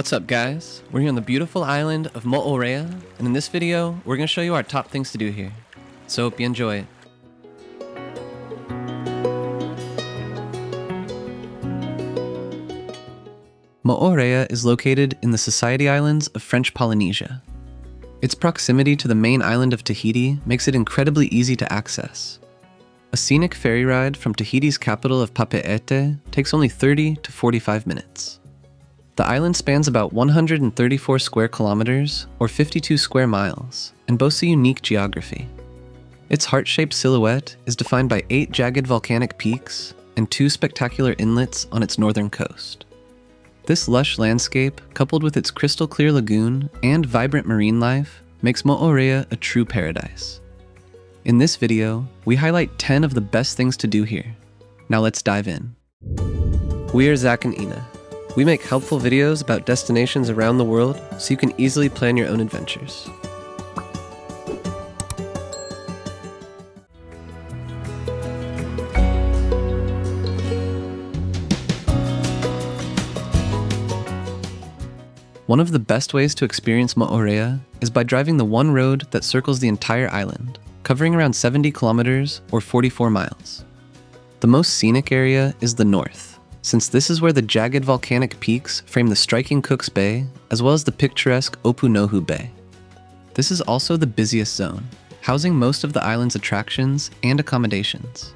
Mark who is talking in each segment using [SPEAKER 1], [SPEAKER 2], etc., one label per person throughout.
[SPEAKER 1] What's up, guys? We're here on the beautiful island of Moorea, and in this video, we're going to show you our top things to do here. So hope you enjoy it. Moorea is located in the Society Islands of French Polynesia. Its proximity to the main island of Tahiti makes it incredibly easy to access. A scenic ferry ride from Tahiti's capital of Papeete takes only 30 to 45 minutes. The island spans about 134 square kilometers, or 52 square miles, and boasts a unique geography. Its heart-shaped silhouette is defined by 8 jagged volcanic peaks and 2 spectacular inlets on its northern coast. This lush landscape, coupled with its crystal-clear lagoon and vibrant marine life, makes Moorea a true paradise. In this video, we highlight 10 of the best things to do here. Now let's dive in. We are Zach and Ina. We make helpful videos about destinations around the world so you can easily plan your own adventures. One of the best ways to experience Moorea is by driving the one road that circles the entire island, covering around 70 kilometers or 44 miles. The most scenic area is the north, since this is where the jagged volcanic peaks frame the striking Cook's Bay, as well as the picturesque Opunohu Bay. This is also the busiest zone, housing most of the island's attractions and accommodations.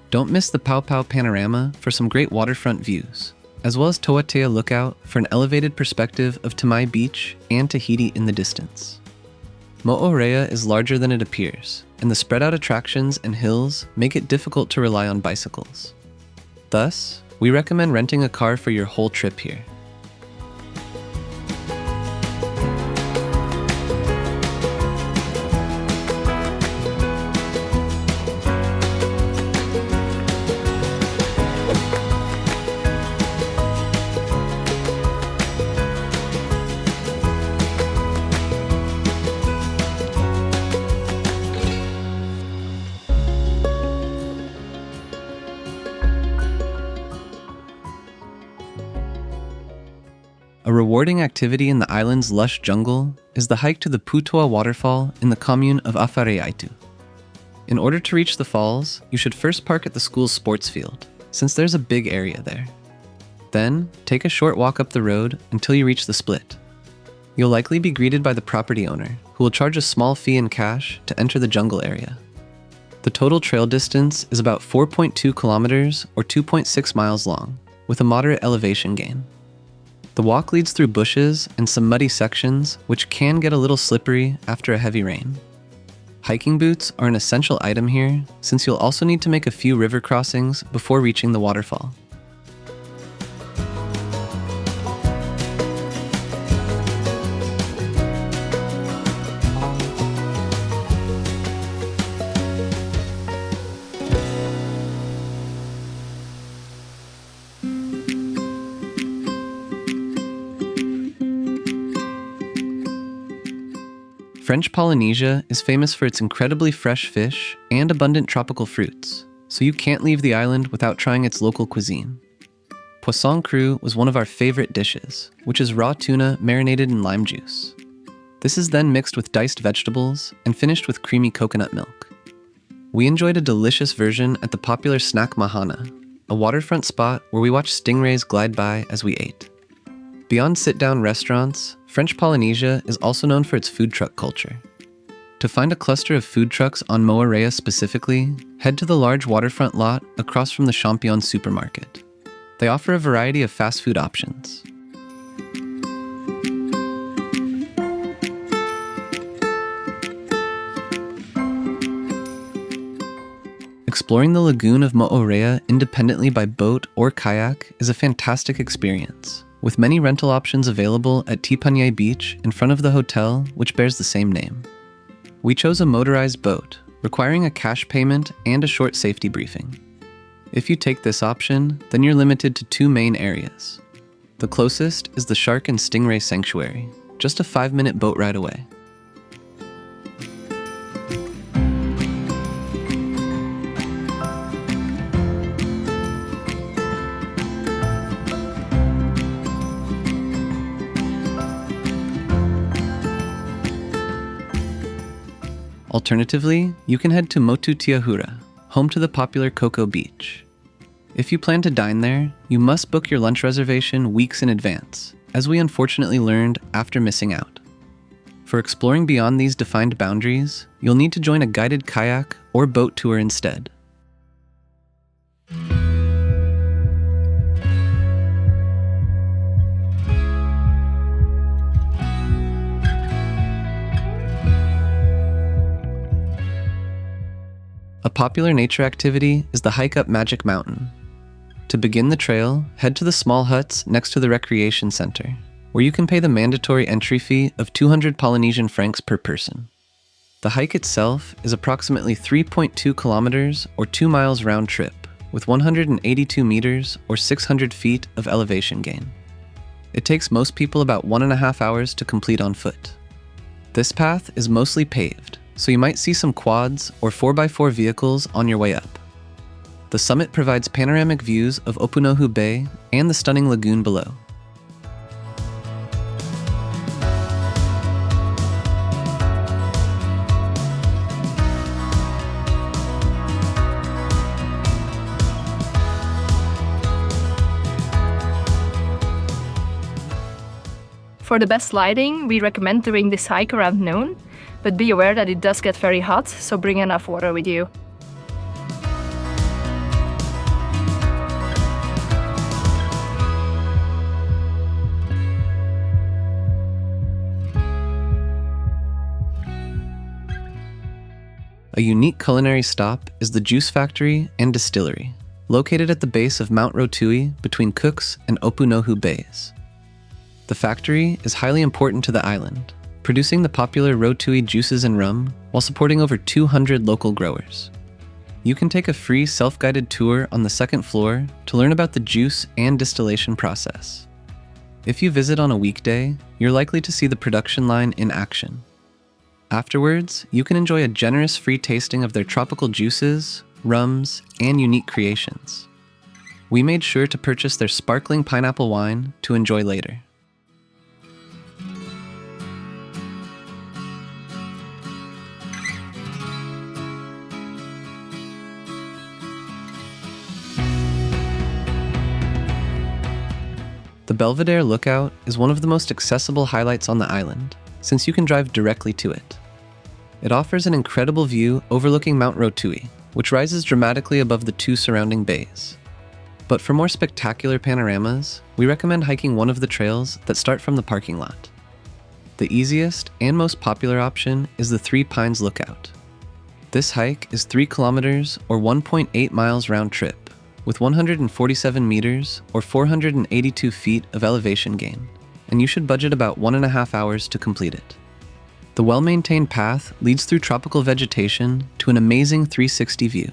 [SPEAKER 1] Don't miss the Paupau panorama for some great waterfront views, as well as Toatea Lookout for an elevated perspective of Temae Beach and Tahiti in the distance. Moorea is larger than it appears, and the spread out attractions and hills make it difficult to rely on bicycles. Thus, we recommend renting a car for your whole trip here. A rewarding activity in the island's lush jungle is the hike to the Putoa Waterfall in the commune of Afareaitu. In order to reach the falls, you should first park at the school's sports field, since there's a big area there. Then, take a short walk up the road until you reach the split. You'll likely be greeted by the property owner, who will charge a small fee in cash to enter the jungle area. The total trail distance is about 4.2 kilometers or 2.6 miles long, with a moderate elevation gain. The walk leads through bushes and some muddy sections, which can get a little slippery after a heavy rain. Hiking boots are an essential item here, since you'll also need to make a few river crossings before reaching the waterfall. French Polynesia is famous for its incredibly fresh fish and abundant tropical fruits, so you can't leave the island without trying its local cuisine. Poisson cru was one of our favorite dishes, which is raw tuna marinated in lime juice. This is then mixed with diced vegetables and finished with creamy coconut milk. We enjoyed a delicious version at the popular Snack Mahana, a waterfront spot where we watched stingrays glide by as we ate. Beyond sit-down restaurants, French Polynesia is also known for its food truck culture. To find a cluster of food trucks on Moorea specifically, head to the large waterfront lot across from the Champion supermarket. They offer a variety of fast food options. Exploring the lagoon of Moorea independently by boat or kayak is a fantastic experience, with many rental options available at Tipaniers Beach in front of the hotel, which bears the same name. We chose a motorized boat, requiring a cash payment and a short safety briefing. If you take this option, then you're limited to 2 main areas. The closest is the Shark and Stingray Sanctuary, just a 5-minute boat ride away. Alternatively, you can head to Motu home to the popular Cocoa Beach. If you plan to dine there, you must book your lunch reservation weeks in advance, as we unfortunately learned after missing out. For exploring beyond these defined boundaries, you'll need to join a guided kayak or boat tour instead. A popular nature activity is the hike up Magic Mountain. To begin the trail, head to the small huts next to the recreation center, where you can pay the mandatory entry fee of 200 Polynesian francs per person. The hike itself is approximately 3.2 kilometers or 2 miles round trip, with 182 meters or 600 feet of elevation gain. It takes most people about 1.5 hours to complete on foot. This path is mostly paved, so you might see some quads or 4x4 vehicles on your way up. The summit provides panoramic views of Opunohu Bay and the stunning lagoon below.
[SPEAKER 2] For the best lighting, we recommend doing this hike around noon, but be aware that it does get very hot, so bring enough water with you.
[SPEAKER 1] A unique culinary stop is the Juice Factory and Distillery, located at the base of Mount Rotui between Cooks and Opunohu Bays. The factory is highly important to the island, producing the popular Rotui juices and rum while supporting over 200 local growers. You can take a free self-guided tour on the second floor to learn about the juice and distillation process. If you visit on a weekday, you're likely to see the production line in action. Afterwards, you can enjoy a generous free tasting of their tropical juices, rums, and unique creations. We made sure to purchase their sparkling pineapple wine to enjoy later. The Belvedere Lookout is one of the most accessible highlights on the island, since you can drive directly to it. It offers an incredible view overlooking Mount Rotui, which rises dramatically above the two surrounding bays. But for more spectacular panoramas, we recommend hiking one of the trails that start from the parking lot. The easiest and most popular option is the Three Pines Lookout. This hike is 3 kilometers or 1.8 miles round trip, with 147 meters or 482 feet of elevation gain, and you should budget about 1.5 hours to complete it. The well-maintained path leads through tropical vegetation to an amazing 360 view.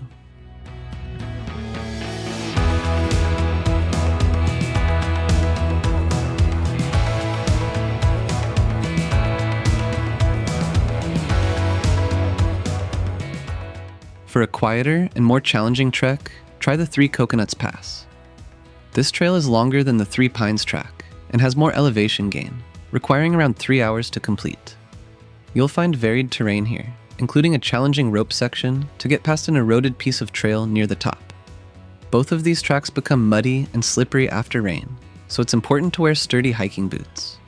[SPEAKER 1] For a quieter and more challenging trek, try the Three Coconuts Pass. This trail is longer than the Three Pines track and has more elevation gain, requiring around 3 hours to complete. You'll find varied terrain here, including a challenging rope section to get past an eroded piece of trail near the top. Both of these tracks become muddy and slippery after rain, so it's important to wear sturdy hiking boots.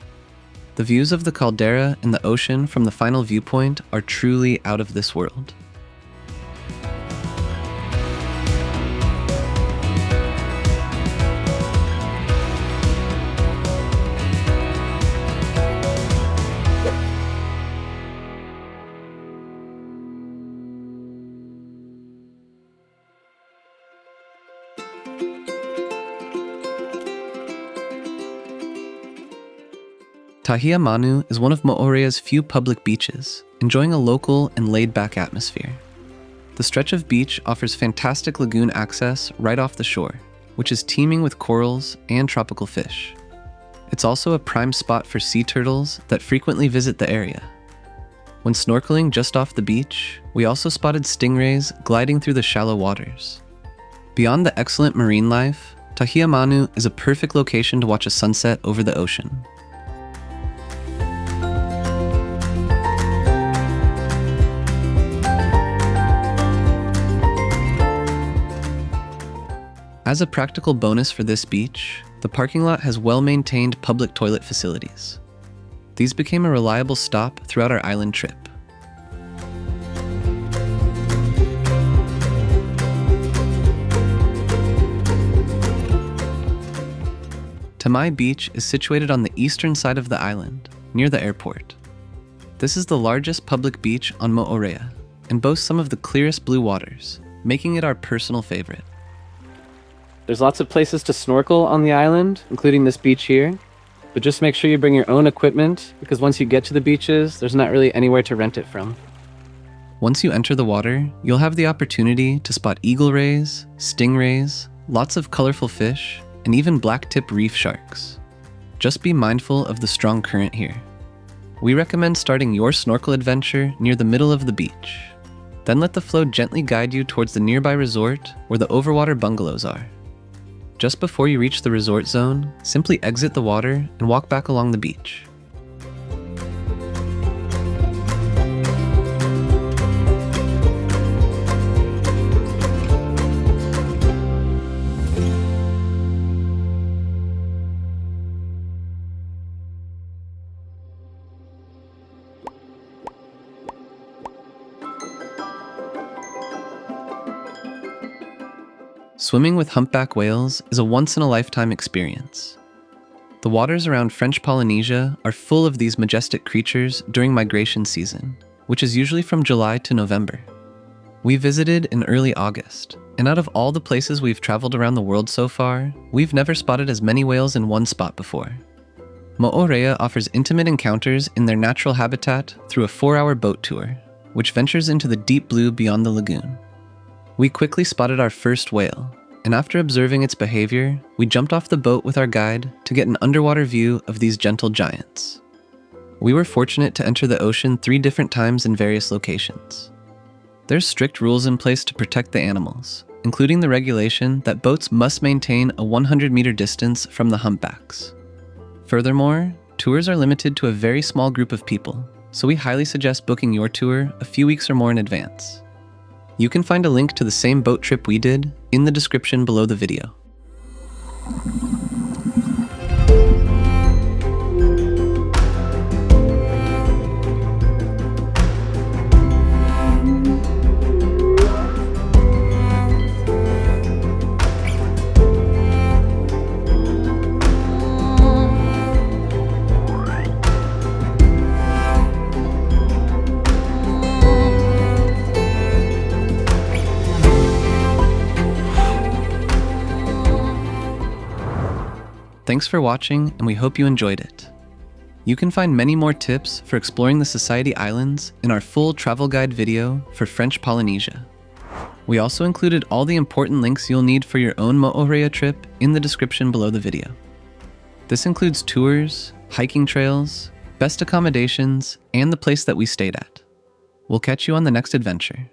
[SPEAKER 1] The views of the caldera and the ocean from the final viewpoint are truly out of this world. Tahiti Manu is one of Moorea's few public beaches, enjoying a local and laid-back atmosphere. The stretch of beach offers fantastic lagoon access right off the shore, which is teeming with corals and tropical fish. It's also a prime spot for sea turtles that frequently visit the area. When snorkeling just off the beach, we also spotted stingrays gliding through the shallow waters. Beyond the excellent marine life, Tahiti Manu is a perfect location to watch a sunset over the ocean. As a practical bonus for this beach, the parking lot has well-maintained public toilet facilities. These became a reliable stop throughout our island trip. Temae Beach is situated on the eastern side of the island, near the airport. This is the largest public beach on Moorea and boasts some of the clearest blue waters, making it our personal favorite.
[SPEAKER 3] There's lots of places to snorkel on the island, including this beach here, but just make sure you bring your own equipment because once you get to the beaches, there's not really anywhere to rent it from.
[SPEAKER 1] Once you enter the water, you'll have the opportunity to spot eagle rays, stingrays, lots of colorful fish, and even blacktip reef sharks. Just be mindful of the strong current here. We recommend starting your snorkel adventure near the middle of the beach. Then let the flow gently guide you towards the nearby resort where the overwater bungalows are. Just before you reach the resort zone, simply exit the water and walk back along the beach. Swimming with humpback whales is a once-in-a-lifetime experience. The waters around French Polynesia are full of these majestic creatures during migration season, which is usually from July to November. We visited in early August, and out of all the places we've traveled around the world so far, we've never spotted as many whales in one spot before. Moorea offers intimate encounters in their natural habitat through a 4-hour boat tour, which ventures into the deep blue beyond the lagoon. We quickly spotted our first whale, and after observing its behavior, we jumped off the boat with our guide to get an underwater view of these gentle giants. We were fortunate to enter the ocean 3 different times in various locations. There's strict rules in place to protect the animals, including the regulation that boats must maintain a 100-meter distance from the humpbacks. Furthermore, tours are limited to a very small group of people, so we highly suggest booking your tour a few weeks or more in advance. You can find a link to the same boat trip we did in the description below the video. Thanks for watching, and we hope you enjoyed it. You can find many more tips for exploring the Society Islands in our full travel guide video for French Polynesia. We also included all the important links you'll need for your own Moorea trip in the description below the video. This includes tours, hiking trails, best accommodations, and the place that we stayed at. We'll catch you on the next adventure.